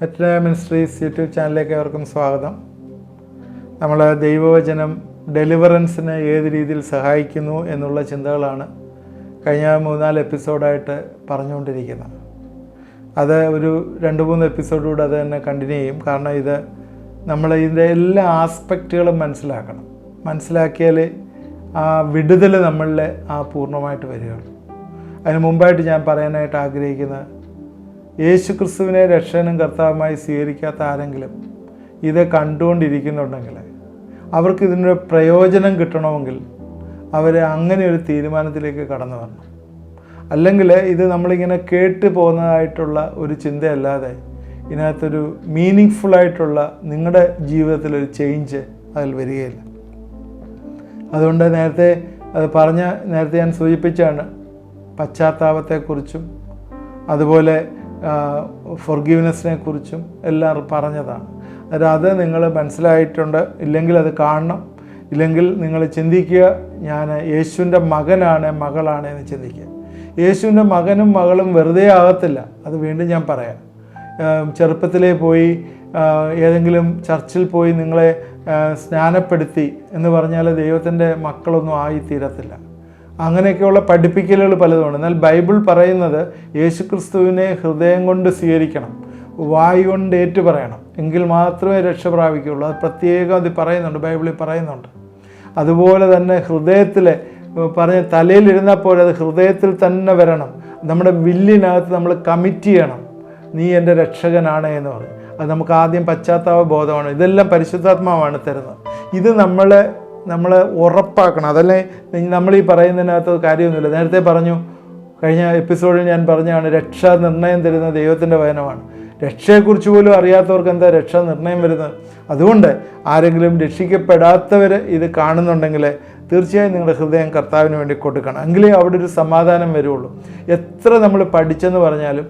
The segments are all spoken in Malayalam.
വെറ്ററിനറി മിനിസ്ട്രീസ് യൂട്യൂബ് ചാനലിലേക്ക് അവർക്കും സ്വാഗതം. നമ്മൾ ദൈവവചനം ഡെലിവറൻസിന് ഏത് രീതിയിൽ സഹായിക്കുന്നു എന്നുള്ള ചിന്തകളാണ് കഴിഞ്ഞ 3-4 എപ്പിസോഡായിട്ട് പറഞ്ഞുകൊണ്ടിരിക്കുന്നത്. അത് ഒരു 2-3 എപ്പിസോഡിലൂടെ അത് തന്നെ കണ്ടിന്യൂ ചെയ്യും. കാരണം ഇത് നമ്മൾ ഇതിൻ്റെ എല്ലാ ആസ്പെക്റ്റുകളും മനസ്സിലാക്കിയാൽ ആ വിടുതൽ നമ്മളിൽ പൂർണ്ണമായിട്ട് വരികയുള്ളൂ. അതിന് മുമ്പായിട്ട് ഞാൻ പറയാനായിട്ട് ആഗ്രഹിക്കുന്നത്, യേശുക്രിസ്തുവിനെ രക്ഷകനും കർത്താവുമായി സ്വീകരിക്കാത്ത ആരെങ്കിലും ഇത് കണ്ടുകൊണ്ടിരിക്കുന്നുണ്ടെങ്കിൽ അവർക്ക് ഇതിനൊരു പ്രയോജനം കിട്ടണമെങ്കിൽ അവർ അങ്ങനെ ഒരു തീരുമാനത്തിലേക്ക് കടന്നു വരണം. അല്ലെങ്കിൽ ഇത് നമ്മളിങ്ങനെ കേട്ട് പോകുന്നതായിട്ടുള്ള ഒരു ചിന്തയല്ലാതെ ഇതിനകത്തൊരു മീനിങ് ഫുള്ളായിട്ടുള്ള നിങ്ങളുടെ ജീവിതത്തിലൊരു ചേഞ്ച് അതിൽ വരികയില്ല. അതുകൊണ്ട് നേരത്തെ ഞാൻ സൂചിപ്പിച്ചാണ് പശ്ചാത്താപത്തെക്കുറിച്ചും അതുപോലെ ഫൊർഗീവ്നെസ്സിനെ കുറിച്ചും എല്ലാം പറഞ്ഞതാണ്. അത് നിങ്ങൾ മനസ്സിലായിട്ടുണ്ട് ഇല്ലെങ്കിൽ അത് കാണണം. ഇല്ലെങ്കിൽ നിങ്ങൾ ചിന്തിക്കുക, ഞാൻ യേശുവിൻ്റെ മകളാണ് എന്ന് ചിന്തിക്കുക. യേശുവിൻ്റെ മകനും മകളും വെറുതെ ആകത്തില്ല. അത് വീണ്ടും ഞാൻ പറയാം. ചെറുപ്പത്തിലേ പോയി ഏതെങ്കിലും ചർച്ചിൽ പോയി നിങ്ങളെ സ്നാനപ്പെടുത്തി എന്ന് പറഞ്ഞാൽ ദൈവത്തിൻ്റെ മക്കളൊന്നും ആയിത്തീരത്തില്ല. അങ്ങനെയൊക്കെയുള്ള പഠിപ്പിക്കലുകൾ പലതുമാണ്. എന്നാൽ ബൈബിൾ പറയുന്നത് യേശുക്രിസ്തുവിനെ ഹൃദയം കൊണ്ട് സ്വീകരിക്കണം, വായു കൊണ്ട് ഏറ്റുപറയണം, എങ്കിൽ മാത്രമേ രക്ഷ പ്രാപിക്കുകയുള്ളൂ. അത് പ്രത്യേകം അത് പറയുന്നുണ്ട്, ബൈബിളിൽ പറയുന്നുണ്ട്. അതുപോലെ തന്നെ ഹൃദയത്തിലെ തലയിലിരുന്നാൽ പോലെ അത് ഹൃദയത്തിൽ തന്നെ വരണം. നമ്മുടെ വില്ലിനകത്ത് നമ്മൾ കമ്മിറ്റ് ചെയ്യണം, നീ എൻ്റെ രക്ഷകനാണ് എന്ന് പറയും. അത് നമുക്ക് ആദ്യം പശ്ചാത്താപ ബോധമാണ്. ഇതെല്ലാം പരിശുദ്ധാത്മാവാണ് തരുന്നത്. ഇത് നമ്മൾ ഉറപ്പാക്കണം. അതല്ലേ നമ്മൾ ഈ പറയുന്നതിനകത്ത് കാര്യമൊന്നുമില്ല. നേരത്തെ പറഞ്ഞു, കഴിഞ്ഞ എപ്പിസോഡിൽ ഞാൻ പറഞ്ഞാണ്, രക്ഷാ നിർണയം തരുന്ന ദൈവത്തിൻ്റെ വചനമാണ്. രക്ഷയെക്കുറിച്ച് പോലും അറിയാത്തവർക്ക് എന്താ രക്ഷാ നിർണയം വരുന്നത്? അതുകൊണ്ട് ആരെങ്കിലും രക്ഷിക്കപ്പെടാത്തവർ ഇത് കാണുന്നുണ്ടെങ്കിൽ തീർച്ചയായും നിങ്ങളുടെ ഹൃദയം കർത്താവിന് വേണ്ടി കൊടുക്കണം. എങ്കിലേ അവിടെ ഒരു സമാധാനം വരുള്ളൂ. എത്ര നമ്മൾ പഠിച്ചെന്ന് പറഞ്ഞാലും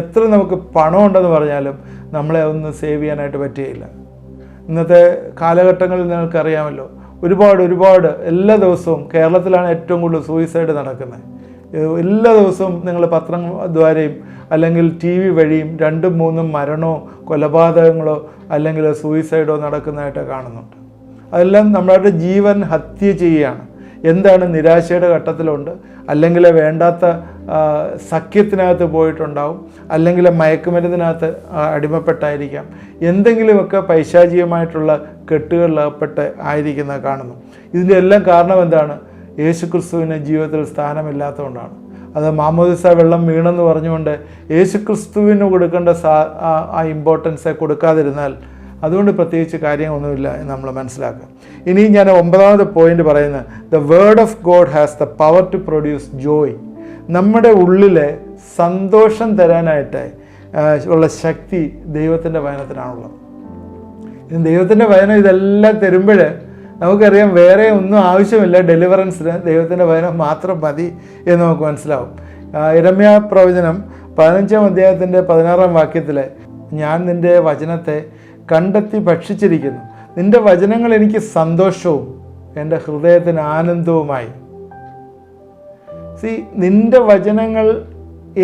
എത്ര നമുക്ക് പണമുണ്ടെന്ന് പറഞ്ഞാലും നമ്മളെ ഒന്ന് സേവ് ചെയ്യാനായിട്ട് പറ്റുകയില്ല. ഇന്നത്തെ കാലഘട്ടങ്ങളിൽ നിങ്ങൾക്കറിയാമല്ലോ, ഒരുപാട് എല്ലാ ദിവസവും കേരളത്തിലാണ് ഏറ്റവും കൂടുതൽ സൂയിസൈഡ് നടക്കുന്നത്. എല്ലാ ദിവസവും നിങ്ങൾ പത്രം ദ്വാരയും അല്ലെങ്കിൽ TV വഴിയും 2-3 മരണമോ കൊലപാതകങ്ങളോ അല്ലെങ്കിൽ സൂയിസൈഡോ നടക്കുന്നതായിട്ട് കാണുന്നുണ്ട്. അതെല്ലാം നമ്മളുടെ ജീവൻ ഹത്യ ചെയ്യുകയാണ്. എന്താണ്? നിരാശയുടെ ഘട്ടത്തിലുണ്ട്, അല്ലെങ്കിൽ വേണ്ടാത്ത സഖ്യത്തിനകത്ത് പോയിട്ടുണ്ടാവും, അല്ലെങ്കിൽ മയക്കുമരുന്നിനകത്ത് അടിമപ്പെട്ടായിരിക്കാം, എന്തെങ്കിലുമൊക്കെ പൈശാചികമായിട്ടുള്ള കെട്ടുകളിലകപ്പെട്ട് ആയിരിക്കുന്നത് കാണുന്നു. ഇതിൻ്റെ എല്ലാം കാരണം എന്താണ്? യേശുക്രിസ്തുവിന് ജീവിതത്തിൽ സ്ഥാനമില്ലാത്തതുകൊണ്ടാണ്. അത് മാമോദിസ വെള്ളം വീണെന്ന് പറഞ്ഞുകൊണ്ട് യേശുക്രിസ്തുവിന് കൊടുക്കേണ്ട ആ ഇമ്പോർട്ടൻസ് കൊടുക്കാതിരുന്നാൽ അതുകൊണ്ട് പ്രത്യേകിച്ച് കാര്യമൊന്നുമില്ല എന്ന് നമ്മൾ മനസ്സിലാക്കുക. ഇനി ഞാൻ 9ാമത്തെ പോയിന്റ് പറയുന്നത്, the word of God has the power to produce joy. നമ്മുടെ ഉള്ളിലെ സന്തോഷം തരാനായിട്ട് ഉള്ള ശക്തി ദൈവത്തിൻ്റെ വചനത്തിനാണുള്ളത്. ദൈവത്തിൻ്റെ വചനം ഇതെല്ലാം തരുമ്പോൾ നമുക്കറിയാം വേറെ ഒന്നും ആവശ്യമില്ല. ഡെലിവറൻസിന് ദൈവത്തിൻ്റെ വചനം മാത്രം മതി എന്ന് നമുക്ക് മനസ്സിലാവും. യിരെമ്യാ പ്രവചനം 15-ാം അധ്യായത്തിൻ്റെ 16-ാം വാക്യത്തിൽ, ഞാൻ നിൻ്റെ വചനത്തെ കണ്ടെത്തി ഭക്ഷിച്ചിരിക്കുന്നു, നിൻ്റെ വചനങ്ങൾ എനിക്ക് സന്തോഷവും എൻ്റെ ഹൃദയത്തിന് ആനന്ദവുമായി. നിൻ്റെ വചനങ്ങൾ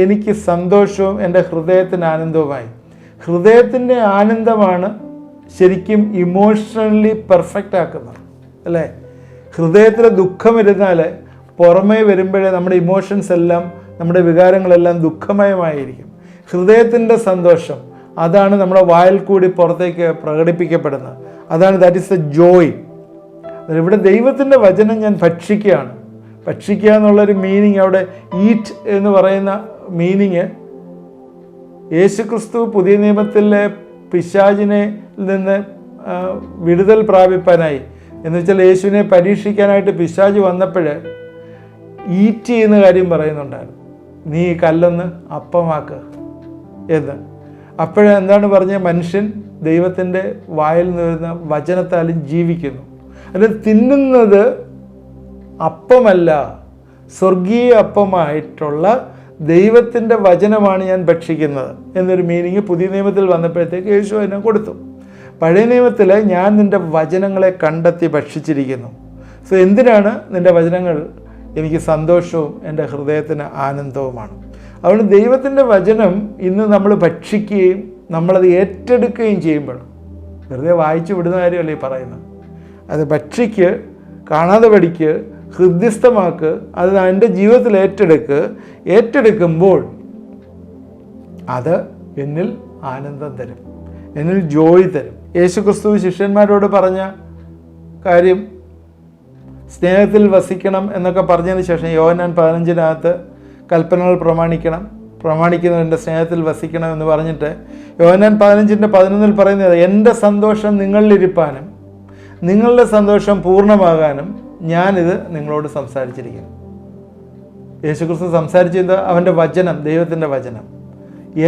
എനിക്ക് സന്തോഷവും എൻ്റെ ഹൃദയത്തിന് ആനന്ദവുമായി. ഹൃദയത്തിൻ്റെ ആനന്ദമാണ് ശരിക്കും ഇമോഷണലി പെർഫെക്റ്റ് ആക്കുന്നത്, അല്ലേ? ഹൃദയത്തിൽ ദുഃഖമിരുന്നാൽ പുറമേ വരുമ്പോഴേ നമ്മുടെ ഇമോഷൻസ് എല്ലാം, നമ്മുടെ വികാരങ്ങളെല്ലാം ദുഃഖമയമായിരിക്കും. ഹൃദയത്തിൻ്റെ സന്തോഷം അതാണ് നമ്മുടെ വായിൽ കൂടി പുറത്തേക്ക് പ്രകടിപ്പിക്കപ്പെടുന്നത്. അതാണ് ദാറ്റ് ഈസ് എ ജോയ്. ഇവിടെ ദൈവത്തിൻ്റെ വചനം ഞാൻ ഭക്ഷിക്കുകയാണ്. ഭക്ഷിക്കുക എന്നുള്ളൊരു മീനിങ്, അവിടെ ഈറ്റ് എന്ന് പറയുന്ന മീനിങ് യേശുക്രിസ്തു പുതിയ നിയമത്തിലെ പിശാചിനെ നിന്ന് വിടുതൽ പ്രാപിപ്പാനായി, എന്ന് വെച്ചാൽ യേശുവിനെ പരീക്ഷിക്കാനായിട്ട് പിശാച് വന്നപ്പോൾ ഈറ്റ് ചെയ്യുന്ന കാര്യം പറയുന്നുണ്ടായിരുന്നു. നീ കല്ലൊന്ന് അപ്പമാക്കുക എന്ന്. അപ്പോഴെന്താണ് പറഞ്ഞത്? മനുഷ്യൻ ദൈവത്തിൻ്റെ വായിൽ നിന്ന് വരുന്ന വചനത്താലും ജീവിക്കുന്നു. അത് തിന്നുന്നത് അപ്പമല്ല, സ്വർഗീയ അപ്പമായിട്ടുള്ള ദൈവത്തിൻ്റെ വചനമാണ് ഞാൻ ഭക്ഷിക്കുന്നത് എന്നൊരു മീനിങ് പുതിയ നിയമത്തിൽ വന്നപ്പോഴത്തേക്ക് യേശു അതിനെ കൊടുത്തു. പഴയ നിയമത്തിൽ ഞാൻ നിൻ്റെ വചനങ്ങളെ കണ്ടെത്തി ഭക്ഷിച്ചിരിക്കുന്നു. എന്തിനാണ്? നിൻ്റെ വചനങ്ങൾ എനിക്ക് സന്തോഷവും എൻ്റെ ഹൃദയത്തിന് ആനന്ദവുമാണ്. അതുകൊണ്ട് ദൈവത്തിൻ്റെ വചനം ഇന്ന് നമ്മൾ ഭക്ഷിക്കുകയും നമ്മളത് ഏറ്റെടുക്കുകയും ചെയ്യുമ്പോൾ, വെറുതെ വായിച്ചു വിടുന്ന കാര്യമല്ല ഈ പറയുന്നത്, അത് ഭക്ഷിക്ക്, കാണാതെ പഠിക്ക്, ഹൃദ്യസ്ഥമാക്ക്, അത് എൻ്റെ ജീവിതത്തിൽ ഏറ്റെടുക്കുമ്പോൾ അത് എന്നിൽ ആനന്ദം തരും, എന്നിൽ ജോയ് തരും. യേശുക്രിസ്തു ശിഷ്യന്മാരോട് പറഞ്ഞ കാര്യം, സ്നേഹത്തിൽ വസിക്കണം എന്നൊക്കെ പറഞ്ഞതിന് ശേഷം യോഹന്നാൻ 15 കൽപ്പനകൾ പ്രമാണിക്കുന്നവൻ്റെ സ്നേഹത്തിൽ വസിക്കണം എന്ന് പറഞ്ഞിട്ട് യോഹന്നാൻ 15:11 പറയുന്നത്, എൻ്റെ സന്തോഷം നിങ്ങളിലിരിപ്പാനും നിങ്ങളുടെ സന്തോഷം പൂർണ്ണമാകാനും ഞാനിത് നിങ്ങളോട് സംസാരിച്ചിരിക്കുന്നു. യേശുക്രിസ്തു സംസാരിച്ചത് അവൻ്റെ വചനം, ദൈവത്തിൻ്റെ വചനം.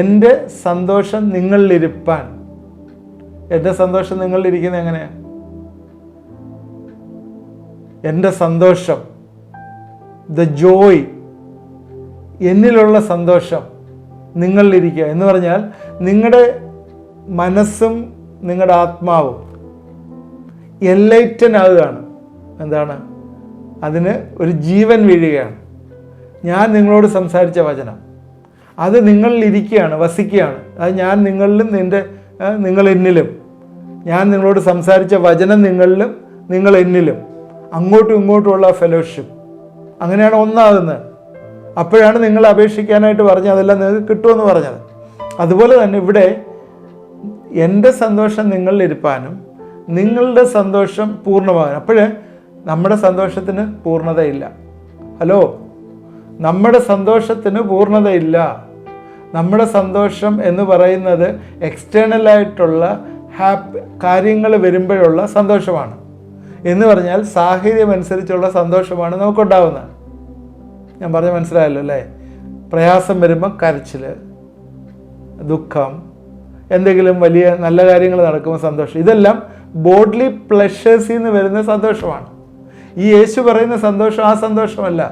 എൻ്റെ സന്തോഷം നിങ്ങളിലിരിപ്പാൻ. എൻ്റെ സന്തോഷം നിങ്ങളിലിരിക്കുന്നത് എങ്ങനെയാണ്? എൻ്റെ സന്തോഷം, ദ ജോയ്, എന്നിലുള്ള സന്തോഷം നിങ്ങളിലിരിക്കുക എന്ന് പറഞ്ഞാൽ നിങ്ങളുടെ മനസ്സും നിങ്ങളുടെ ആത്മാവും എൻലൈറ്റനാകുകയാണ്. എന്താണ്? അതിന് ഒരു ജീവൻ വീഴുകയാണ്. ഞാൻ നിങ്ങളോട് സംസാരിച്ച വചനം അത് നിങ്ങളിലിരിക്കുകയാണ്, വസിക്കുകയാണ്. അത് ഞാൻ നിങ്ങളിലും നിങ്ങൾ എന്നിലും, ഞാൻ നിങ്ങളോട് സംസാരിച്ച വചനം നിങ്ങളിലും നിങ്ങൾ എന്നിലും, അങ്ങോട്ടും ഇങ്ങോട്ടുമുള്ള ഫെലോഷിപ്പ്, അങ്ങനെയാണ് ഒന്നാകുന്നത്. അപ്പോഴാണ് നിങ്ങൾ അപേക്ഷിക്കാനായിട്ട് പറഞ്ഞത്, അതെല്ലാം നിങ്ങൾക്ക് കിട്ടുമെന്ന് പറഞ്ഞത്. അതുപോലെ തന്നെ ഇവിടെ എൻ്റെ സന്തോഷം നിങ്ങളിലിരിപ്പാനും നിങ്ങളുടെ സന്തോഷം പൂർണ്ണമാകാനും. അപ്പോഴേ നമ്മുടെ സന്തോഷത്തിന് പൂർണ്ണതയില്ല. ഹലോ, നമ്മുടെ സന്തോഷത്തിന് പൂർണ്ണതയില്ല. നമ്മുടെ സന്തോഷം എന്ന് പറയുന്നത് എക്സ്റ്റേണലായിട്ടുള്ള കാര്യങ്ങൾ വരുമ്പോഴുള്ള സന്തോഷമാണ്. എന്ന് പറഞ്ഞാൽ സാഹചര്യം അനുസരിച്ചുള്ള സന്തോഷമാണ് നമുക്കുണ്ടാവുന്നത്. ഞാൻ പറഞ്ഞ മനസ്സിലായല്ലോ അല്ലേ? പ്രയാസം വരുമ്പോൾ കരച്ചിൽ, ദുഃഖം, എന്തെങ്കിലും വലിയ നല്ല കാര്യങ്ങൾ നടക്കുമ്പോൾ സന്തോഷം, ഇതെല്ലാം ബോഡ്ലി പ്ലഷേഴ്സിൽ നിന്ന് വരുന്ന സന്തോഷമാണ്. ഈ യേശു പറയുന്ന സന്തോഷം ആ സന്തോഷമല്ല.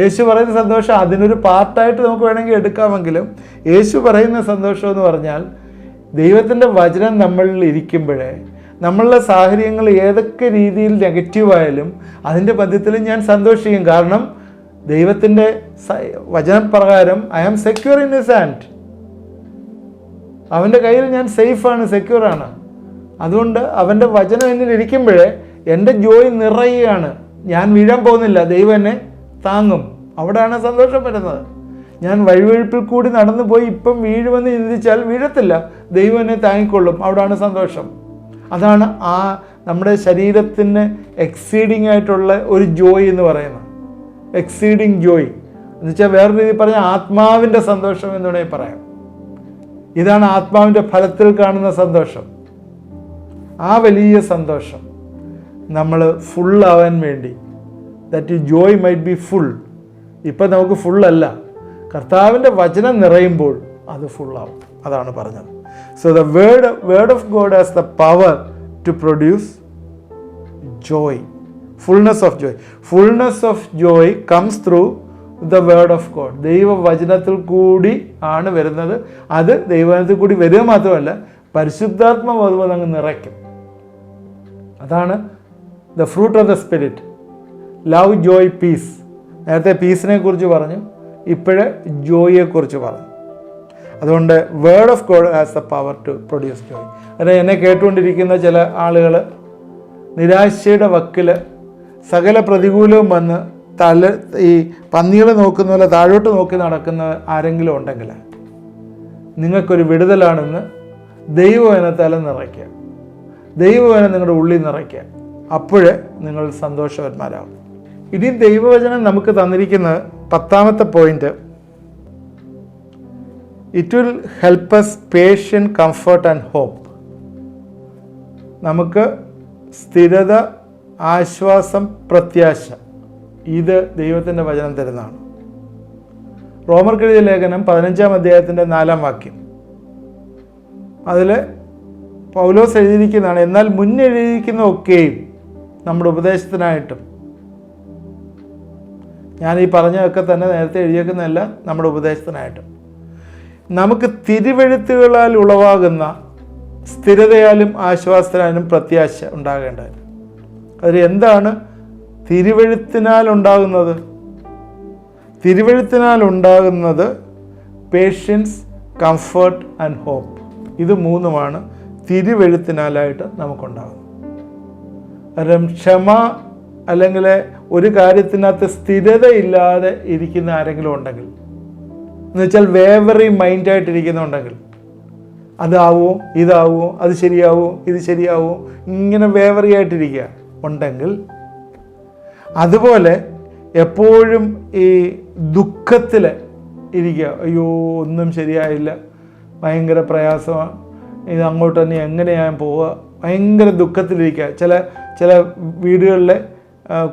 യേശു പറയുന്ന സന്തോഷം അതിനൊരു പാർട്ടായിട്ട് നമുക്ക് വേണമെങ്കിൽ എടുക്കാമെങ്കിലും യേശു പറയുന്ന സന്തോഷം എന്ന് പറഞ്ഞാൽ ദൈവത്തിൻ്റെ വചനം നമ്മളിൽ ഇരിക്കുമ്പോഴേ നമ്മളുടെ സാഹചര്യങ്ങൾ ഏതൊക്കെ രീതിയിൽ നെഗറ്റീവായാലും അതിൻ്റെ മധ്യത്തിൽ ഞാൻ സന്തോഷിക്കും. കാരണം ദൈവത്തിൻ്റെ വചനപ്രകാരം I am secure in his hand. അവൻ്റെ കയ്യിൽ ഞാൻ സേഫാണ്, സെക്യൂറാണ്. അതുകൊണ്ട് അവൻ്റെ വചനം എന്നിൽ ഇരിക്കുമ്പോഴേ എൻ്റെ ജോയ് നിറയുകയാണ്. ഞാൻ വീഴാൻ പോകുന്നില്ല, ദൈവം എന്നെ താങ്ങും. അവിടെയാണ് സന്തോഷം വരുന്നത്. ഞാൻ വഴിവഴുപ്പിൽ കൂടി നടന്നു പോയി ഇപ്പം വീഴുമെന്ന് ചിന്തിച്ചാൽ വീഴത്തില്ല, ദൈവം എന്നെ താങ്ങിക്കൊള്ളും. അവിടെയാണ് സന്തോഷം. അതാണ് നമ്മുടെ ശരീരത്തിന് എക്സീഡിങ് ആയിട്ടുള്ള ഒരു ജോയ് എന്ന് പറയുന്നത്. എക്സീഡിങ് ജോയ് എന്ന് വെച്ചാൽ വേറൊരു രീതിയിൽ പറഞ്ഞാൽ ആത്മാവിൻ്റെ സന്തോഷം എന്ന് വേണമെങ്കിൽ പറയാം. ഇതാണ് ആത്മാവിൻ്റെ ഫലത്തിൽ കാണുന്ന സന്തോഷം. ആ വലിയ സന്തോഷം നമ്മൾ ഫുള്ളാവാൻ വേണ്ടി, that you Joy might be full. ഇപ്പം നമുക്ക് ഫുള്ളല്ല, കർത്താവിൻ്റെ വചനം നിറയുമ്പോൾ അത് ഫുള്ളാവും. അതാണ് പറഞ്ഞത്. So the word of God has the power to produce joy, fullness of joy. Fullness of joy comes through the word of God. ദൈവവചനത്തിൽ കൂടി ആണ് വരുന്നത്. അത് ദൈവവചനത്തിൽ കൂടി വരിക മാത്രമല്ല, പരിശുദ്ധാത്മാവ് അതുപോലെ അങ്ങ് നിറയ്ക്കും. അതാണ് the fruit of the spirit. Love, joy, peace. നേരത്തെ പീസിനെ കുറിച്ച് പറഞ്ഞു, ഇപ്പോഴേ ജോയിയെക്കുറിച്ച് പറഞ്ഞു. അതുകൊണ്ട് word of God has the power to produce joy. അതായത് എന്നെ കേട്ടുകൊണ്ടിരിക്കുന്ന ചില ആളുകൾ നിരാശയുടെ വക്കിൽ സകല പ്രതികൂലവും വന്ന് ഈ പന്നികൾ നോക്കുന്ന പോലെ താഴോട്ട് നോക്കി നടക്കുന്ന ആരെങ്കിലും ഉണ്ടെങ്കിൽ നിങ്ങൾക്കൊരു വിടുതലാണെന്ന് ദൈവവചനത്താൽ നിറയ്ക്കുക. ദൈവവചനം നിങ്ങളുടെ ഉള്ളിൽ നിറയ്ക്കുക. അപ്പോഴേ നിങ്ങൾ സന്തോഷവാന്മാരാകും. ഇനി ദൈവവചനം നമുക്ക് തന്നിരിക്കുന്ന 10ാമത്തെ point, it will help us patient, comfort and hope. നമുക്ക് സ്ഥിരത, ആശ്വാസം, പ്രത്യാശ, ഇത് ദൈവത്തിൻ്റെ വചനം തരുന്നതാണ്. റോമർക്കെഴുതിയ ലേഖനം 15-ാം അധ്യായത്തിൻ്റെ 4-ാം വാക്യം, അതിൽ പൗലോസ് എഴുതിയിരിക്കുന്നതാണ്, എന്നാൽ മുന്നെഴുതിയിരിക്കുന്ന ഒക്കെയും നമ്മുടെ ഉപദേശത്തിനായിട്ടും. ഞാൻ ഈ പറഞ്ഞതൊക്കെ തന്നെ നേരത്തെ എഴുതിയേക്കുന്നതല്ല, നമ്മുടെ ഉപദേശത്തിനായിട്ടും നമുക്ക് തിരുവെഴുത്തുകളാൽ ഉളവാകുന്ന സ്ഥിരതയാലും ആശ്വാസത്തിനാലും പ്രത്യാശ ഉണ്ടാകേണ്ടത്. അതിൽ എന്താണ് തിരുവെഴുത്തിനാൽ ഉണ്ടാകുന്നത്? തിരുവെഴുത്തിനാൽ ഉണ്ടാകുന്നത് പേഷ്യൻസ്, കംഫർട്ട് ആൻഡ് ഹോപ്പ്. ഇത് മൂന്നുമാണ് തിരുവെഴുത്തിനാലായിട്ട് നമുക്കുണ്ടാകുന്നത്. കാരണം ക്ഷമ അല്ലെങ്കിൽ ഒരു കാര്യത്തിനകത്ത് സ്ഥിരതയില്ലാതെ ഇരിക്കുന്ന ആരെങ്കിലും ഉണ്ടെങ്കിൽ, എന്നുവെച്ചാൽ വേവറി മൈൻഡായിട്ടിരിക്കുന്നുണ്ടെങ്കിൽ, അതാവോ ഇതാവോ, അത് ശരിയാവോ ഇത് ശരിയാവോ, ഇങ്ങനെ വേവറി ആയിട്ടിരിക്കുക ഉണ്ടെങ്കിൽ, അതുപോലെ എപ്പോഴും ഈ ദുഃഖത്തിൽ ഇരിക്കുക, അയ്യോ ഒന്നും ശരിയായില്ല, ഭയങ്കര പ്രയാസമാണ്, ഇത് അങ്ങോട്ട് തന്നെ എങ്ങനെ ഞാൻ പോവുക, ഭയങ്കര ദുഃഖത്തിലിരിക്കുക. ചില വീടുകളിലെ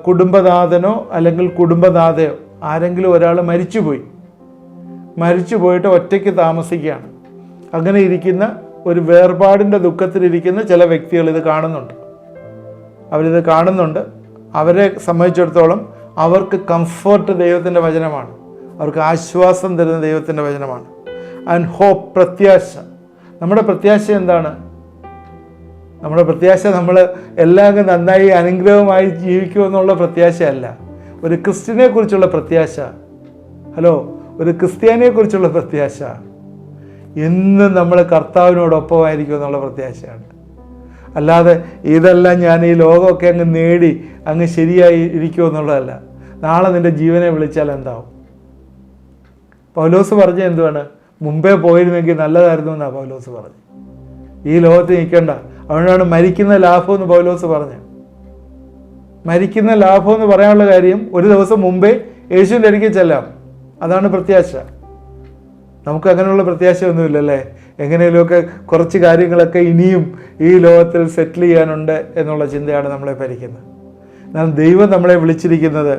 കുടുംബനാഥനോ അല്ലെങ്കിൽ കുടുംബനാഥയോ ആരെങ്കിലും ഒരാൾ മരിച്ചു പോയിട്ട് ഒറ്റയ്ക്ക് താമസിക്കുകയാണ്. അങ്ങനെ ഇരിക്കുന്ന ഒരു വേർപാടിൻ്റെ ദുഃഖത്തിലിരിക്കുന്ന ചില വ്യക്തികൾ ഇത് കാണുന്നുണ്ട്. അവരെ സംബന്ധിച്ചിടത്തോളം അവർക്ക് കംഫർട്ട് ദൈവത്തിൻ്റെ വചനമാണ്, അവർക്ക് ആശ്വാസം തരുന്ന ദൈവത്തിൻ്റെ വചനമാണ്. ആൻഡ് ഹോപ്പ്, പ്രത്യാശ. നമ്മുടെ പ്രത്യാശ എന്താണ്? നമ്മുടെ പ്രത്യാശ നമ്മൾ എല്ലാം നന്നായി അനുഗ്രഹമായി ജീവിക്കുമെന്നുള്ള പ്രത്യാശയല്ല. ഒരു ക്രിസ്ത്യനെ കുറിച്ചുള്ള പ്രത്യാശ, ഒരു ക്രിസ്ത്യാനിയെക്കുറിച്ചുള്ള പ്രത്യാശ എന്നും നമ്മൾ കർത്താവിനോടൊപ്പമായിരിക്കും എന്നുള്ള പ്രത്യാശയാണ്. അല്ലാതെ ഇതെല്ലാം ഞാൻ ഈ ലോകമൊക്കെ അങ്ങ് നേടി അങ്ങ് ശരിയായി ഇരിക്കുമെന്നുള്ളതല്ല. നാളെ നിൻ്റെ ജീവനെ വിളിച്ചാൽ എന്താവും? പൗലോസ് പറഞ്ഞ എന്തുവാണ്? മുമ്പേ പോയിരുന്നെങ്കിൽ നല്ലതായിരുന്നു എന്നാണ് പൗലോസ് പറഞ്ഞു. ഈ ലോകത്ത് നിൽക്കണ്ട, അതുകൊണ്ടാണ് മരിക്കുന്ന ലാഭം എന്ന് പൗലോസ് പറഞ്ഞു. മരിക്കുന്ന ലാഭം എന്ന് പറയാനുള്ള കാര്യം, ഒരു ദിവസം മുമ്പേ യേശുവിൻ്റെ അടുക്കൽ ചെല്ലാം. അതാണ് പ്രത്യാശ. നമുക്ക് അങ്ങനെയുള്ള പ്രത്യാശയൊന്നുമില്ലല്ലേ. എങ്ങനെയൊക്കെ കുറച്ച് കാര്യങ്ങളൊക്കെ ഇനിയും ഈ ലോകത്തിൽ സെറ്റിൽ ചെയ്യാനുണ്ട് എന്നുള്ള ചിന്തയാണ് നമ്മളെ ഭരിക്കുന്നത്. എന്നാൽ ദൈവം നമ്മളെ വിളിച്ചിരിക്കുന്നത്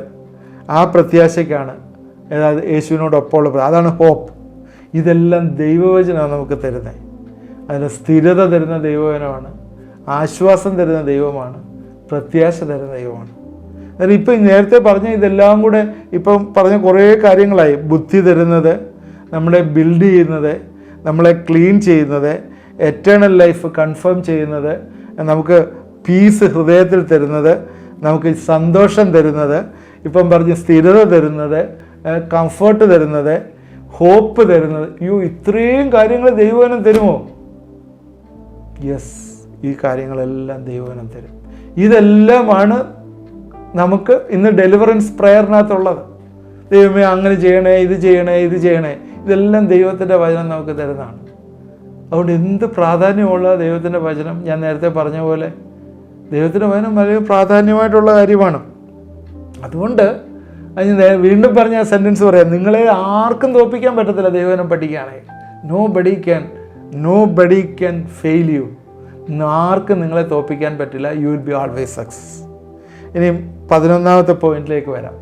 ആ പ്രത്യാശയ്ക്കാണ്, അതായത് യേശുവിനോടൊപ്പമുള്ള. അതാണ് ഹോപ്പ്. ഇതെല്ലാം ദൈവവചനമാണ് നമുക്ക് തരുന്നത്. അതിന് സ്ഥിരത തരുന്ന ദൈവവചനമാണ്, ആശ്വാസം തരുന്ന ദൈവമാണ്, പ്രത്യാശ തരുന്ന ദൈവമാണ്. അതായത് ഇപ്പം നേരത്തെ പറഞ്ഞ ഇതെല്ലാം കൂടെ ഇപ്പം പറഞ്ഞ കുറേ കാര്യങ്ങളായി. ബുദ്ധി തരുന്നത്, നമ്മളെ ബിൽഡ് ചെയ്യുന്നത്, നമ്മളെ ക്ലീൻ ചെയ്യുന്നത്, എറ്റേണൽ ലൈഫ് കൺഫേം ചെയ്യുന്നത്, നമുക്ക് പീസ് ഹൃദയത്തിൽ തരുന്നത്, നമുക്ക് സന്തോഷം തരുന്നത്, ഇപ്പം പറഞ്ഞ് സ്ഥിരത തരുന്നത്, കംഫർട്ട് തരുന്നത്, ഹോപ്പ് തരുന്നത്. ഇത്രയും കാര്യങ്ങൾ ദൈവവചനം തരുമോ? യെസ്, ഈ കാര്യങ്ങളെല്ലാം ദൈവവചനം തരും. ഇതെല്ലാമാണ് നമുക്ക് ഇന്ന് ഡെലിവറൻസ് പ്രയറിനകത്തുള്ളത്. ദൈവമേ അങ്ങനെ ചെയ്യണേ, ഇത് ചെയ്യണേ, ഇത് ചെയ്യണേ. ഇതെല്ലാം ദൈവത്തിൻ്റെ വചനം നമുക്ക് തരുന്നതാണ്. അതുകൊണ്ട് എന്ത് പ്രാധാന്യമുള്ള ദൈവത്തിൻ്റെ വചനം. ഞാൻ നേരത്തെ പറഞ്ഞ പോലെ ദൈവത്തിൻ്റെ വചനം വളരെ പ്രാധാന്യമായിട്ടുള്ള കാര്യമാണ്. അതുകൊണ്ട് വീണ്ടും പറഞ്ഞ സെൻറ്റൻസ് പറയാം, നിങ്ങളെ ആർക്കും തോൽപ്പിക്കാൻ പറ്റത്തില്ല ദൈവവചനം പഠിക്കുകയാണെങ്കിൽ. Nobody can fail you. ആർക്കും നിങ്ങളെ തോൽപ്പിക്കാൻ പറ്റില്ല. You will be always success. ഇനി 11ാമത്തെ പോയിന്റിലേക്ക് വരാം.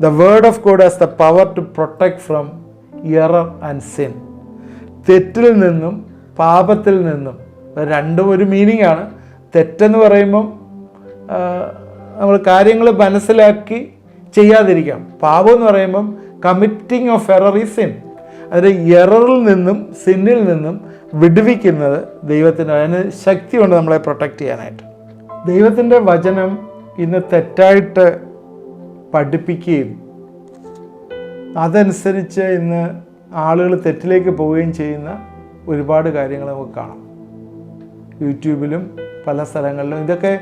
The word of God has the power to protect from error and sin. തെറ്റിൽ നിന്നും പാപത്തിൽ നിന്നും. രണ്ടും ഒരു മീനിങ് ആണ്. തെറ്റെന്ന് പറയുമ്പം നമ്മൾ കാര്യങ്ങൾ മനസ്സിലാക്കി ചെയ്യാതിരിക്കാം. പാപം എന്ന് പറയുമ്പം committing of error is sin. അതിൽ എററിൽ നിന്നും സിന്നിൽ നിന്നും വിടുവിക്കുന്നത് ദൈവത്തിന്, അതിന് ശക്തിയുണ്ട് നമ്മളെ പ്രൊട്ടക്റ്റ് ചെയ്യാനായിട്ട്. ദൈവത്തിൻ്റെ വചനം ഇന്ന് തെറ്റായിട്ട് പഠിപ്പിക്കുകയും അതനുസരിച്ച് ഇന്ന് ആളുകൾ തെറ്റിലേക്ക് പോവുകയും ചെയ്യുന്ന ഒരുപാട് കാര്യങ്ങൾ നമുക്ക് കാണാം. യൂട്യൂബിലും പല സ്ഥലങ്ങളിലും ഇതൊക്കെ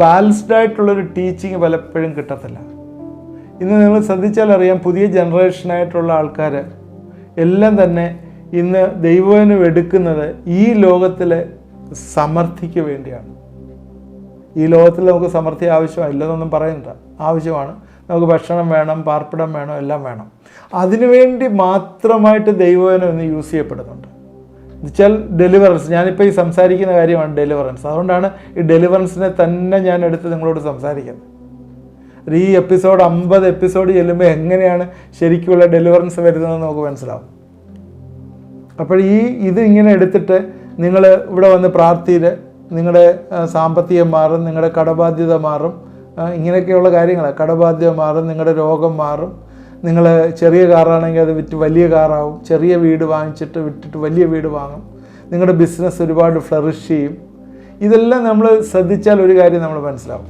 ബാലൻസ്ഡ് ആയിട്ടുള്ളൊരു ടീച്ചിങ് പലപ്പോഴും കിട്ടത്തില്ല. ഇന്ന് നിങ്ങൾ ശ്രദ്ധിച്ചാൽ അറിയാം, പുതിയ ജനറേഷനായിട്ടുള്ള ആൾക്കാർ എല്ലാം തന്നെ ഇന്ന് ദൈവവചനം എടുക്കുന്നത് ഈ ലോകത്തിലെ സമൃദ്ധിക്ക് വേണ്ടിയാണ്. ഈ ലോകത്തിൽ നമുക്ക് സമൃദ്ധി ആവശ്യമില്ലെന്നൊന്നും പറയുന്നില്ല, ആവശ്യമാണ്. നമുക്ക് ഭക്ഷണം വേണം, പാർപ്പിടം വേണം, എല്ലാം വേണം. അതിനുവേണ്ടി മാത്രമായിട്ട് ദൈവവചനം ഇന്ന് യൂസ് ചെയ്യപ്പെടുന്നുണ്ട്. എന്നുവെച്ചാൽ ഡെലിവറൻസ്, ഞാനിപ്പോൾ ഈ സംസാരിക്കുന്ന കാര്യമാണ് ഡെലിവറൻസ്. അതുകൊണ്ടാണ് ഈ ഡെലിവറൻസിനെ തന്നെ ഞാൻ എടുത്ത് നിങ്ങളോട് സംസാരിക്കുന്നത്. ഈ എപ്പിസോഡ് 50 എപ്പിസോഡ് ചെല്ലുമ്പോൾ എങ്ങനെയാണ് ശരിക്കുള്ള ഡെലിവറൻസ് വരുന്നതെന്ന് നമുക്ക് മനസ്സിലാവും. അപ്പോൾ ഇത് ഇങ്ങനെ എടുത്തിട്ട് നിങ്ങൾ ഇവിടെ വന്ന് പ്രാർത്ഥിയിൽ നിങ്ങളുടെ സാമ്പത്തികം മാറും, നിങ്ങളുടെ കടബാധ്യത മാറും, ഇങ്ങനെയൊക്കെയുള്ള കാര്യങ്ങൾ. കടബാധ്യത മാറും, നിങ്ങളുടെ രോഗം മാറും. നിങ്ങൾ ചെറിയ കാറാണെങ്കിൽ അത് വിറ്റ് വലിയ കാറാവും. ചെറിയ വീട് വാങ്ങിച്ചിട്ട് വിട്ടിട്ട് വലിയ വീട് വാങ്ങും. നിങ്ങളുടെ ബിസിനസ് ഒരുപാട് ഫ്ലറിഷ് ചെയ്യും. ഇതെല്ലാം നമ്മൾ ശ്രദ്ധിച്ചാൽ ഒരു കാര്യം നമ്മൾ മനസ്സിലാവും.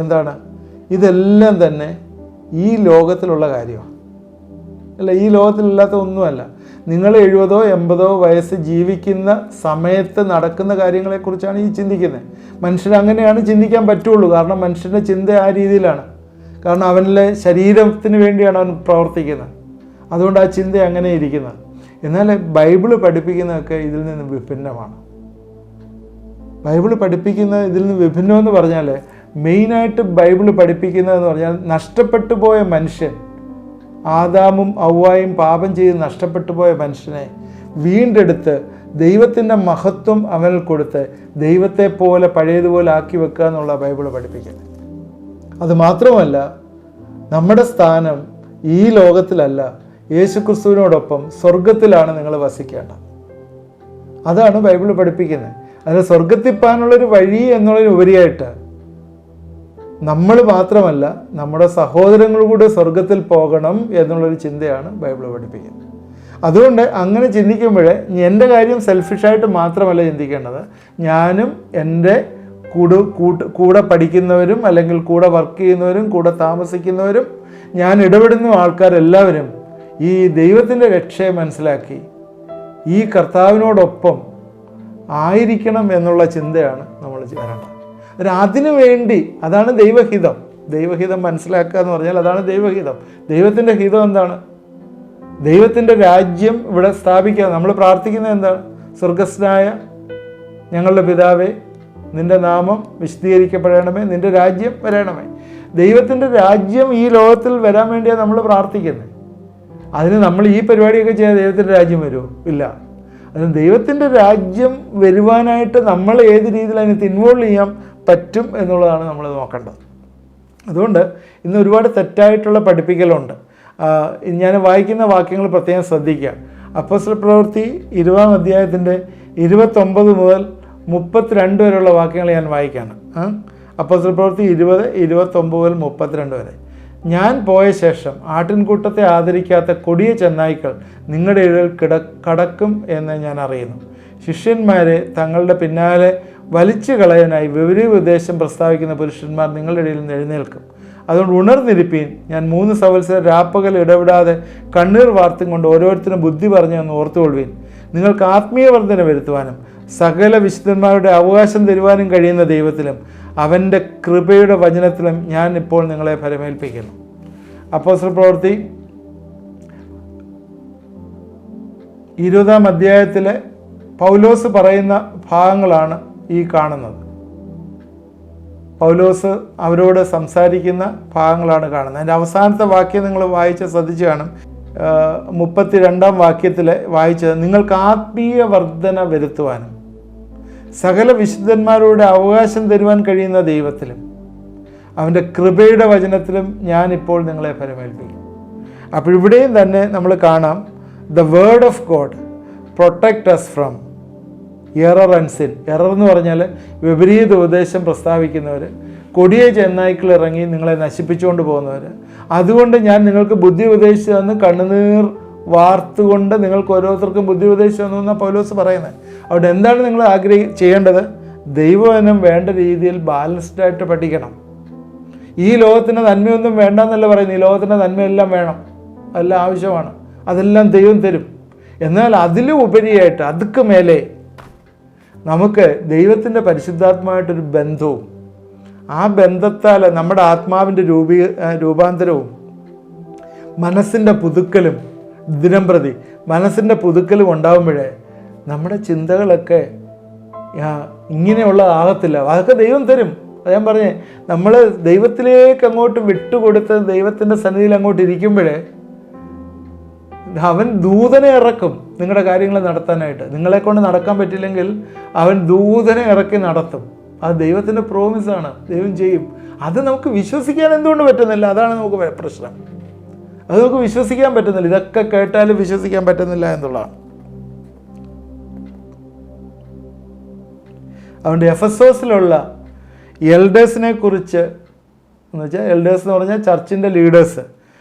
എന്താണ്? ഇതെല്ലാം തന്നെ ഈ ലോകത്തിലുള്ള കാര്യമാണ്. അല്ല, ഈ ലോകത്തിലില്ലാത്ത ഒന്നുമല്ല. നിങ്ങൾ 70 80 വയസ്സ് ജീവിക്കുന്ന സമയത്ത് നടക്കുന്ന കാര്യങ്ങളെക്കുറിച്ചാണ് ഈ ചിന്തിക്കുന്നത്. മനുഷ്യൻ അങ്ങനെയാണ് ചിന്തിക്കാൻ പറ്റുള്ളൂ. കാരണം മനുഷ്യൻ്റെ ചിന്ത ആ രീതിയിലാണ്. കാരണം അവനിലെ ശരീരത്തിന് വേണ്ടിയാണ് അവൻ പ്രവർത്തിക്കുന്നത്. അതുകൊണ്ട് ആ ചിന്ത അങ്ങനെ ഇരിക്കുന്നത്. എന്നാൽ ബൈബിള് പഠിപ്പിക്കുന്നതൊക്കെ ഇതിൽ നിന്ന് വിഭിന്നമാണ്. ബൈബിള് പഠിപ്പിക്കുന്ന ഇതിൽ നിന്ന് വിഭിന്നമെന്ന് പറഞ്ഞാൽ മെയിനായിട്ട് ബൈബിള് പഠിപ്പിക്കുന്നതെന്ന് പറഞ്ഞാൽ നഷ്ടപ്പെട്ടു പോയ മനുഷ്യൻ, ആദാമും ഔവായും പാപം ചെയ്ത് നഷ്ടപ്പെട്ടു പോയ മനുഷ്യനെ വീണ്ടെടുത്ത് ദൈവത്തിൻ്റെ മഹത്വം അവനിൽ കൊടുത്ത് ദൈവത്തെ പോലെ പഴയതുപോലെ ആക്കി വെക്കുക എന്നുള്ള ബൈബിള് പഠിപ്പിക്കുന്നത്. അതുമാത്രമല്ല, നമ്മുടെ സ്ഥാനം ഈ ലോകത്തിലല്ല, യേശുക്രിസ്തുവിനോടൊപ്പം സ്വർഗത്തിലാണ് നിങ്ങൾ വസിക്കേണ്ടത്. അതാണ് ബൈബിള് പഠിപ്പിക്കുന്നത്. അത് സ്വർഗത്തിപ്പാനുള്ളൊരു വഴി എന്നുള്ളതിനുപരിയായിട്ട് നമ്മൾ മാത്രമല്ല, നമ്മുടെ സഹോദരങ്ങൾ കൂടെ സ്വർഗത്തിൽ പോകണം എന്നുള്ളൊരു ചിന്തയാണ് ബൈബിൾ പഠിപ്പിക്കുന്നത്. അതുകൊണ്ട് അങ്ങനെ ചിന്തിക്കുമ്പോൾ എൻ്റെ കാര്യം സെൽഫിഷായിട്ട് മാത്രമല്ല ചിന്തിക്കേണ്ടത്. ഞാനും എൻ്റെ കൂടെ പഠിക്കുന്നവരും അല്ലെങ്കിൽ കൂടെ വർക്ക് ചെയ്യുന്നവരും കൂടെ താമസിക്കുന്നവരും ഞാൻ ഇടപെടുന്ന ആൾക്കാരെല്ലാവരും ഈ ദൈവത്തിൻ്റെ രക്ഷയെ മനസ്സിലാക്കി ഈ കർത്താവിനോടൊപ്പം ആയിരിക്കണം എന്നുള്ള ചിന്തയാണ് നമ്മൾ വരേണ്ടത്. അതിനു വേണ്ടി, അതാണ് ദൈവഹിതം. ദൈവഹിതം മനസ്സിലാക്കുക എന്ന് പറഞ്ഞാൽ അതാണ് ദൈവഹിതം. ദൈവത്തിൻ്റെ ഹിതം എന്താണ്? ദൈവത്തിൻ്റെ രാജ്യം ഇവിടെ സ്ഥാപിക്കുക. നമ്മൾ പ്രാർത്ഥിക്കുന്നത് എന്താണ്? സ്വർഗസ്ഥനായ ഞങ്ങളുടെ പിതാവേ, നിൻ്റെ നാമം വിശദീകരിക്കപ്പെടണമേ, നിൻ്റെ രാജ്യം വരണമേ. ദൈവത്തിൻ്റെ രാജ്യം ഈ ലോകത്തിൽ വരാൻ വേണ്ടിയാണ് നമ്മൾ പ്രാർത്ഥിക്കുന്നത്. അതിന് നമ്മൾ ഈ പരിപാടിയൊക്കെ ചെയ്യാൻ ദൈവത്തിൻ്റെ രാജ്യം വരുമോ? ഇല്ല. അതിന് ദൈവത്തിൻ്റെ രാജ്യം വരുവാനായിട്ട് നമ്മൾ ഏത് രീതിയിൽ അതിനകത്ത് ഇൻവോൾവ് ചെയ്യാൻ പറ്റും എന്നുള്ളതാണ് നമ്മൾ നോക്കേണ്ടത്. അതുകൊണ്ട് ഇന്ന് ഒരുപാട് തെറ്റായിട്ടുള്ള പഠിപ്പിക്കലുണ്ട്. ഞാൻ വായിക്കുന്ന വാക്യങ്ങൾ പ്രത്യേകം ശ്രദ്ധിക്കുക. അപ്പോസ്തല പ്രവൃത്തി 20-ാം അധ്യായത്തിൻ്റെ 29 മുതൽ 32 വരെയുള്ള വാക്യങ്ങൾ ഞാൻ വായിക്കുകയാണ്. അപ്പോസ്തല പ്രവൃത്തി 20, 29 മുതൽ 32 വരെ. ഞാൻ പോയ ശേഷം ആട്ടിൻകൂട്ടത്തെ ആദരിക്കാത്ത കൊടിയ ചെന്നായ്ക്കൾ നിങ്ങളുടെ ഇടയിൽ കടക്കും എന്ന് ഞാൻ അറിയുന്നു. ശിഷ്യന്മാരെ തങ്ങളുടെ പിന്നാലെ വലിച്ചു കളയാനായി വിപരീത ഉപദേശം പ്രസ്താവിക്കുന്ന പുരുഷന്മാർ നിങ്ങളുടെ ഇടയിൽ നിന്ന് എഴുന്നേൽക്കും. അതുകൊണ്ട് ഉണർന്നിരിപ്പീൻ. ഞാൻ 3 സംവത്സരം രാപ്പകൽ ഇടപെടാതെ കണ്ണീർ വാർത്തും കൊണ്ട് ഓരോരുത്തരും ബുദ്ധി പറഞ്ഞെന്ന് ഓർത്തുകൊള്ളുവീൻ. നിങ്ങൾക്ക് ആത്മീയ വർധന വരുത്തുവാനും സകല വിശുദ്ധന്മാരുടെ അവകാശം തരുവാനും കഴിയുന്ന ദൈവത്തിലും അവൻ്റെ കൃപയുടെ വചനത്തിലും ഞാൻ ഇപ്പോൾ നിങ്ങളെ ഫലമേൽപ്പിക്കുന്നു. അപ്പോസ്തല പ്രവൃത്തി 20-ാം അധ്യായത്തിലെ പൗലോസ് പറയുന്ന ഭാഗങ്ങളാണ് ഈ കാണുന്നത്. പൗലോസ് അവരോട് സംസാരിക്കുന്ന ഭാഗങ്ങളാണ് കാണുന്നത്. അതിൻ്റെ അവസാനത്തെ വാക്യം നിങ്ങൾ വായിച്ച് ശ്രദ്ധിച്ച് കാണും. 32-ാം വാക്യത്തിൽ വായിച്ചത്, നിങ്ങൾക്ക് ആത്മീയ വർധന വരുത്തുവാനും സകല വിശുദ്ധന്മാരുടെ അവകാശം തരുവാൻ കഴിയുന്ന ദൈവത്തിലും അവൻ്റെ കൃപയുടെ വചനത്തിലും ഞാനിപ്പോൾ നിങ്ങളെ ഫലമേൽപ്പിക്കും. അപ്പോൾ ഇവിടെയും തന്നെ നമ്മൾ കാണാം, the word of God protect us from error and sin. Error എന്ന് പറഞ്ഞാൽ വിപരീത ഉപദേശം പ്രസ്താവിക്കുന്നവർ, കൊടിയ ചെന്നായ്ക്കൾ ഇറങ്ങി നിങ്ങളെ നശിപ്പിച്ചുകൊണ്ട് പോകുന്നവർ. അതുകൊണ്ട് ഞാൻ നിങ്ങൾക്ക് ബുദ്ധി ഉപദേശിച്ചു തന്ന് കണ്ണുനീർ വാർത്തുകൊണ്ട് നിങ്ങൾക്ക് ഓരോരുത്തർക്കും ബുദ്ധി ഉപദേശിച്ചു തന്നു എന്നാണ് പൗലോസ് പറയുന്നത്. അവിടെ എന്താണ് നിങ്ങൾ ചെയ്യേണ്ടത്? ദൈവവചനം വേണ്ട രീതിയിൽ ബാലൻസ്ഡായിട്ട് പഠിക്കണം. ഈ ലോകത്തിൻ്റെ നന്മയൊന്നും വേണ്ടെന്നല്ല പറയുന്നത്. ഈ ലോകത്തിൻ്റെ നന്മയെല്ലാം വേണം, അതെല്ലാം ആവശ്യമാണ്, അതെല്ലാം ദൈവം തരും. എന്നാൽ അതിലും ഉപരിയായിട്ട് അതുക്ക് മേലെ നമുക്ക് ദൈവത്തിൻ്റെ പരിശുദ്ധാത്മാവായിട്ടൊരു ബന്ധവും ആ ബന്ധത്താൽ നമ്മുടെ ആത്മാവിൻ്റെ രൂപാന്തരവും മനസ്സിൻ്റെ പുതുക്കലും ദിനം പ്രതി മനസ്സിൻ്റെ പുതുക്കലും ഉണ്ടാകുമ്പോഴേ നമ്മുടെ ചിന്തകളൊക്കെ ഇങ്ങനെയുള്ള ആകത്തില്ല. അതൊക്കെ ദൈവം തരും. അത് ഞാൻ പറഞ്ഞേ, നമ്മൾ ദൈവത്തിലേക്ക് അങ്ങോട്ട് വിട്ടുകൊടുത്ത് ദൈവത്തിൻ്റെ സന്നിധിയിൽ അങ്ങോട്ട് ഇരിക്കുമ്പോഴേ അവൻ ദൂതനെ ഇറക്കും നിങ്ങളുടെ കാര്യങ്ങൾ നടത്താനായിട്ട്. നിങ്ങളെക്കൊണ്ട് നടക്കാൻ പറ്റില്ലെങ്കിൽ അവൻ ദൂതനെ ഇറക്കി നടത്തും. അത് ദൈവത്തിൻ്റെ പ്രോമിസാണ്, ദൈവം ചെയ്യും. അത് നമുക്ക് വിശ്വസിക്കാൻ എന്തുകൊണ്ട് പറ്റുന്നില്ല? അതാണ് നമുക്ക് പ്രശ്നം. അത് നമുക്ക് വിശ്വസിക്കാൻ പറ്റുന്നില്ല. ഇതൊക്കെ കേട്ടാലും വിശ്വസിക്കാൻ പറ്റുന്നില്ല എന്നുള്ളതാണ്. അതുകൊണ്ട് എഫെസോസിലുള്ള എൽഡേഴ്സിനെ കുറിച്ച് എന്ന് വെച്ചാൽ, എൽഡേഴ്സ് എന്ന് പറഞ്ഞാൽ ചർച്ചിൻ്റെ ലീഡേഴ്സ്,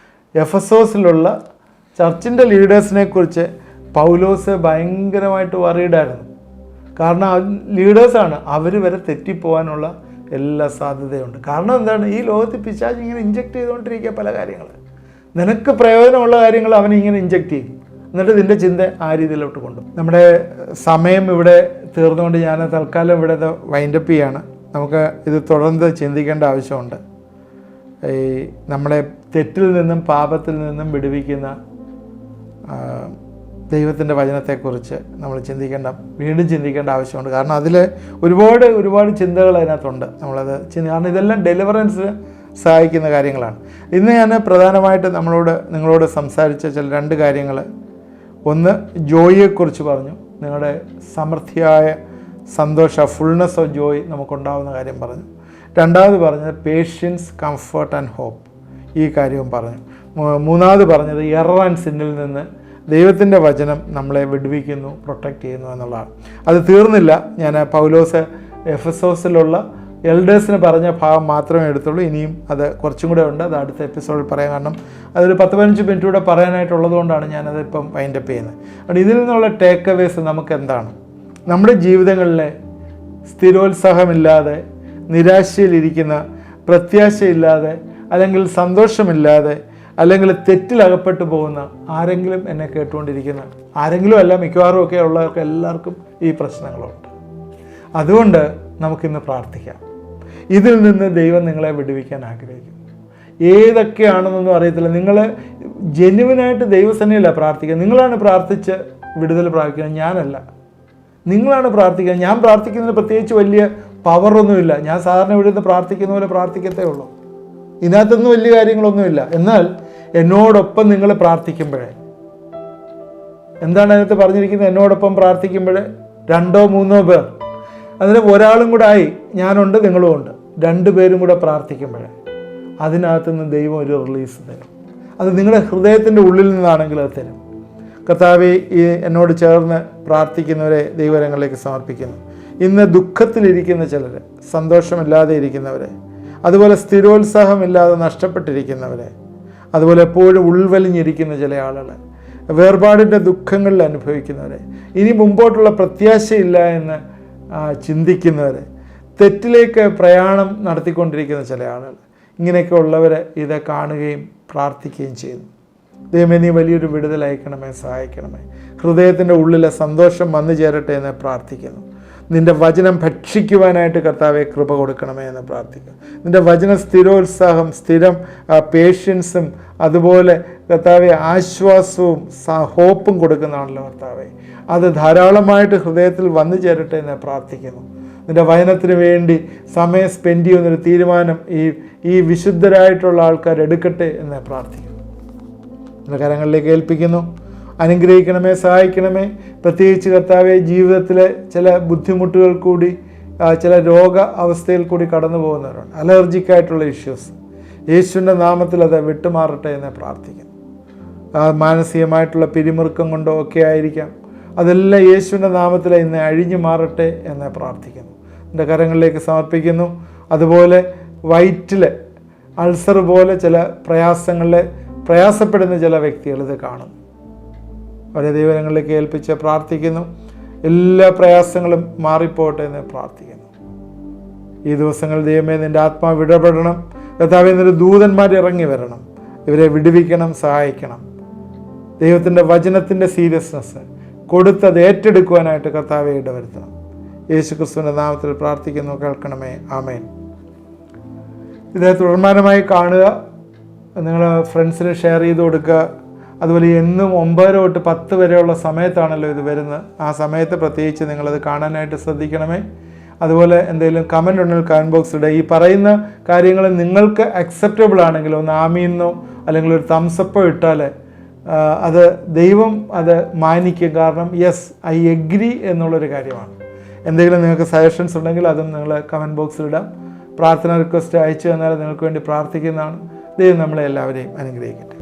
എഫെസോസിലുള്ള ചർച്ചിൻ്റെ ലീഡേഴ്സിനെ കുറിച്ച് പൗലോസ് ഭയങ്കരമായിട്ട് വറീഡായിരുന്നു. കാരണം ലീഡേഴ്സാണ്, അവർ വരെ തെറ്റിപ്പോകാനുള്ള എല്ലാ സാധ്യതയുണ്ട്. കാരണം എന്താണ്? ഈ ലോകത്ത് പിശാച് ഇങ്ങനെ ഇഞ്ചക്ട് ചെയ്തുകൊണ്ടിരിക്കുക പല കാര്യങ്ങൾ. നിനക്ക് പ്രയോജനമുള്ള കാര്യങ്ങൾ അവനിങ്ങനെ ഇഞ്ചക്ട് ചെയ്യും. എന്നിട്ട് നിൻ്റെ ചിന്ത ആ രീതിയിലോട്ട് കൊണ്ടുപോകും. നമ്മുടെ സമയം ഇവിടെ തീർന്നുകൊണ്ട് ഞാൻ തൽക്കാലം ഇവിടെ വൈൻഡപ്പ് ചെയ്യാണ്. നമുക്ക് ഇത് തുടർന്ന് ചിന്തിക്കേണ്ട ആവശ്യമുണ്ട്. ഈ നമ്മളെ തെറ്റിൽ നിന്നും പാപത്തിൽ നിന്നും വിടുവിക്കുന്ന ദൈവത്തിൻ്റെ വചനത്തെക്കുറിച്ച് നമ്മൾ വീണ്ടും ചിന്തിക്കേണ്ട ആവശ്യമുണ്ട്. കാരണം അതിൽ ഒരുപാട് ചിന്തകൾ അതിനകത്തുണ്ട്. നമ്മളത് കാരണം ഇതെല്ലാം ഡെലിവറൻസിന് സഹായിക്കുന്ന കാര്യങ്ങളാണ്. ഇന്ന് ഞാൻ പ്രധാനമായിട്ട് നിങ്ങളോട് സംസാരിച്ച രണ്ട് കാര്യങ്ങൾ, ഒന്ന് ജോയിയെക്കുറിച്ച് പറഞ്ഞു. നിങ്ങളുടെ സമൃദ്ധിയായ ഫുൾനെസ് ഓഫ് ജോയ് നമുക്കുണ്ടാവുന്ന കാര്യം പറഞ്ഞു. രണ്ടാമത് പറഞ്ഞത് പേഷ്യൻസ്, കംഫർട്ട് ആൻഡ് ഹോപ്പ്, ഈ കാര്യവും പറഞ്ഞു. മൂന്നാമത് പറഞ്ഞത് എറർ ആൻഡ് സിന്നിൽ നിന്ന് ദൈവത്തിൻ്റെ വചനം നമ്മളെ വിടുവിക്കുന്നു, പ്രൊട്ടക്റ്റ് ചെയ്യുന്നു എന്നുള്ളതാണ്. അത് തീർന്നില്ല. ഞാൻ പൗലോസ് എഫെസോസിലുള്ള എൽഡേഴ്സിന് പറഞ്ഞ ഭാഗം മാത്രമേ എടുത്തുള്ളൂ. ഇനിയും അത് കുറച്ചും കൂടെ ഉണ്ട്. അത് അടുത്ത എപ്പിസോഡിൽ പറയാം. കാരണം അതൊരു 10-15 മിനിറ്റ് കൂടെ പറയാനായിട്ടുള്ളത് കൊണ്ടാണ് ഞാനത് ഇപ്പം വൈൻഡപ്പ് ചെയ്യുന്നത്. അതുകൊണ്ട് ഇതിൽ നിന്നുള്ള ടേക്ക് അവേസ് നമുക്ക് എന്താണ്? നമ്മുടെ ജീവിതങ്ങളിലെ സ്ഥിരോത്സാഹമില്ലാതെ, നിരാശയിലിരിക്കുന്ന, പ്രത്യാശയില്ലാതെ, അല്ലെങ്കിൽ സന്തോഷമില്ലാതെ, അല്ലെങ്കിൽ തെറ്റിലകപ്പെട്ടു പോകുന്ന ആരെങ്കിലും എന്നെ കേട്ടുകൊണ്ടിരിക്കുന്ന ആരെങ്കിലും അല്ല, മിക്കവാറും ഒക്കെ ഉള്ളവർക്ക് എല്ലാവർക്കും ഈ പ്രശ്നങ്ങളുണ്ട്. അതുകൊണ്ട് നമുക്കിന്ന് പ്രാർത്ഥിക്കാം. ഇതിൽ നിന്ന് ദൈവം നിങ്ങളെ വിടുവിക്കാൻ ആഗ്രഹിക്കുന്നു. ഏതൊക്കെയാണെന്നൊന്നും അറിയത്തില്ല. നിങ്ങൾ ജെന്യുവനായിട്ട് ദൈവസന്നിധിയില്ല പ്രാർത്ഥിക്കുക. നിങ്ങളാണ് പ്രാർത്ഥിച്ച് വിടുതൽ പ്രാപിക്കുക, ഞാനല്ല. നിങ്ങളാണ് പ്രാർത്ഥിക്കുക. ഞാൻ പ്രാർത്ഥിക്കുന്നതിന് പ്രത്യേകിച്ച് വലിയ പവറൊന്നുമില്ല. ഞാൻ സാധാരണ ഇവിടുന്ന് പ്രാർത്ഥിക്കുന്ന പോലെ പ്രാർത്ഥിക്കത്തേ ഉള്ളൂ. ഇതിനകത്തൊന്നും വലിയ കാര്യങ്ങളൊന്നുമില്ല. എന്നാൽ എന്നോടൊപ്പം നിങ്ങൾ പ്രാർത്ഥിക്കുമ്പോഴേ, എന്താണ് അതിനകത്ത് പറഞ്ഞിരിക്കുന്നത്? എന്നോടൊപ്പം പ്രാർത്ഥിക്കുമ്പോൾ 2-3 പേർ, അതിന് ഒരാളും കൂടെ ആയി, ഞാനുണ്ട് നിങ്ങളും ഉണ്ട്, 2 പേരും കൂടെ പ്രാർത്ഥിക്കുമ്പോഴേ അതിനകത്ത് നിന്ന് ദൈവം ഒരു റിലീസ് തരും. അത് നിങ്ങളുടെ ഹൃദയത്തിൻ്റെ ഉള്ളിൽ നിന്നാണെങ്കിൽ അത് തരും. കർത്താവേ, ഈ എന്നോട് ചേർന്ന് പ്രാർത്ഥിക്കുന്നവരെ ദൈവകരങ്ങളിലേക്ക് സമർപ്പിക്കുന്നു. ഇന്ന് ദുഃഖത്തിലിരിക്കുന്ന ചിലർ, സന്തോഷമില്ലാതെ ഇരിക്കുന്നവരെ, അതുപോലെ സ്ഥിരോത്സാഹമില്ലാതെ നഷ്ടപ്പെട്ടിരിക്കുന്നവരെ, അതുപോലെ എപ്പോഴും ഉൾവലിഞ്ഞിരിക്കുന്ന ചില ആളുകൾ, വേർപാടിൻ്റെ ദുഃഖങ്ങളിൽ അനുഭവിക്കുന്നവരെ, ഇനി മുമ്പോട്ടുള്ള പ്രത്യാശയില്ല എന്ന് ചിന്തിക്കുന്നവരെ, തെറ്റിലേക്ക് പ്രയാണം നടത്തിക്കൊണ്ടിരിക്കുന്ന ചില ആളുകൾ, ഇങ്ങനെയൊക്കെ ഉള്ളവരെ ഇത് കാണുകയും പ്രാർത്ഥിക്കുകയും ചെയ്യുന്നു. ദൈവമേ, നീ വലിയൊരു വിടുതൽ അയക്കണമേ, സഹായിക്കണമേ. ഹൃദയത്തിൻ്റെ ഉള്ളിലെ സന്തോഷം വന്നു ചേരട്ടെ എന്ന് പ്രാർത്ഥിക്കുന്നു. നിൻ്റെ വചനം ഭക്ഷിക്കുവാനായിട്ട് കർത്താവെ കൃപ കൊടുക്കണമേ എന്ന് പ്രാർത്ഥിക്കുക. നിൻ്റെ വചന സ്ഥിരോത്സാഹം, സ്ഥിരം പേഷ്യൻസും, അതുപോലെ കർത്താവെ ആശ്വാസവും ഹോപ്പും കൊടുക്കുന്നതാണല്ലോ കർത്താവെ. അത് ധാരാളമായിട്ട് ഹൃദയത്തിൽ വന്നു ചേരട്ടെ എന്ന് പ്രാർത്ഥിക്കുന്നു. നിൻ്റെ വചനത്തിന് വേണ്ടി സമയം സ്പെൻഡ് ചെയ്യുന്നൊരു തീരുമാനം ഈ വിശുദ്ധരായിട്ടുള്ള ആൾക്കാർ എടുക്കട്ടെ എന്ന് പ്രാർത്ഥിക്കുന്നു. നിൻ്റെ കരങ്ങളിലേക്ക് ഏൽപ്പിക്കുന്നു. അനുഗ്രഹിക്കണമേ, സഹായിക്കണമേ. പ്രത്യേകിച്ച് കർത്താവെ, ജീവിതത്തിലെ ചില ബുദ്ധിമുട്ടുകൾ കൂടി, ചില രോഗ അവസ്ഥയിൽ കൂടി കടന്നു പോകുന്നവരുണ്ട്, അലർജിക്കായിട്ടുള്ള ഇഷ്യൂസ്. യേശുവിൻ്റെ നാമത്തിൽ അത് വിട്ടുമാറട്ടെ എന്ന് പ്രാർത്ഥിക്കുന്നു. മാനസികമായിട്ടുള്ള പിരിമുറുക്കം കൊണ്ടോ ഒക്കെ ആയിരിക്കാം, അതെല്ലാം യേശുവിൻ്റെ നാമത്തിൽ ഇന്ന് അഴിഞ്ഞു മാറട്ടെ എന്ന് പ്രാർത്ഥിക്കുന്നു. എൻ്റെ കരങ്ങളിലേക്ക് സമർപ്പിക്കുന്നു. അതുപോലെ വയറ്റിൽ അൾസർ പോലെ ചില പ്രയാസപ്പെടുന്ന ചില വ്യക്തികൾ ഇത് കാണുന്നു. അവരെ ദൈവങ്ങളിലേക്ക് ഏൽപ്പിച്ച് പ്രാർത്ഥിക്കുന്നു. എല്ലാ പ്രയാസങ്ങളും മാറിപ്പോട്ടെ എന്ന് പ്രാർത്ഥിക്കുന്നു. ഈ ദിവസങ്ങൾ ദൈവമേ, നിൻ്റെ ആത്മാവ് ഇടപെടണം. കർത്താവേ, നിൻ്റെ ദൂതന്മാർ ഇറങ്ങി വരണം, ഇവരെ വിടുവിക്കണം, സഹായിക്കണം. ദൈവത്തിൻ്റെ വചനത്തിൻ്റെ സീരിയസ്നെസ് കൊടുത്തത് ഏറ്റെടുക്കുവാനായിട്ട് കർത്താവെ ഇടവരുത്തണം. യേശു ക്രിസ്തുവിൻ്റെ നാമത്തിൽ പ്രാർത്ഥിക്കുന്നു, കേൾക്കണമേ. ആമേൻ. ഇത് തുടർമാനമായി കാണുക, നിങ്ങൾ ഫ്രണ്ട്സിന് ഷെയർ ചെയ്ത് കൊടുക്കുക. അതുപോലെ എന്നും 9 തൊട്ട് 10 വരെയുള്ള സമയത്താണല്ലോ ഇത് വരുന്നത്. ആ സമയത്ത് പ്രത്യേകിച്ച് നിങ്ങളത് കാണാനായിട്ട് ശ്രദ്ധിക്കണമേ. അതുപോലെ എന്തെങ്കിലും കമൻ്റ് ഉണ്ടെങ്കിൽ കമൻറ്റ് ബോക്സിലിടെ. ഈ പറയുന്ന കാര്യങ്ങൾ നിങ്ങൾക്ക് അക്സെപ്റ്റബിൾ ആണെങ്കിൽ ഒന്ന് ആമീന്നോ അല്ലെങ്കിൽ ഒരു തംസപ്പോ ഇട്ടാൽ അത് ദൈവം അത് മാനിക്കും. കാരണം യെസ്, ഐ എഗ്രി എന്നുള്ളൊരു കാര്യമാണ്. എന്തെങ്കിലും നിങ്ങൾക്ക് സജഷൻസ് ഉണ്ടെങ്കിൽ അതും നിങ്ങൾ കമൻറ്റ് ബോക്സിലിടാം. പ്രാർത്ഥന റിക്വസ്റ്റ് അയച്ചു തന്നാൽ നിങ്ങൾക്ക് വേണ്ടി പ്രാർത്ഥിക്കുന്നതാണ്. ദൈവം നമ്മളെ എല്ലാവരെയും അനുഗ്രഹിക്കട്ടെ.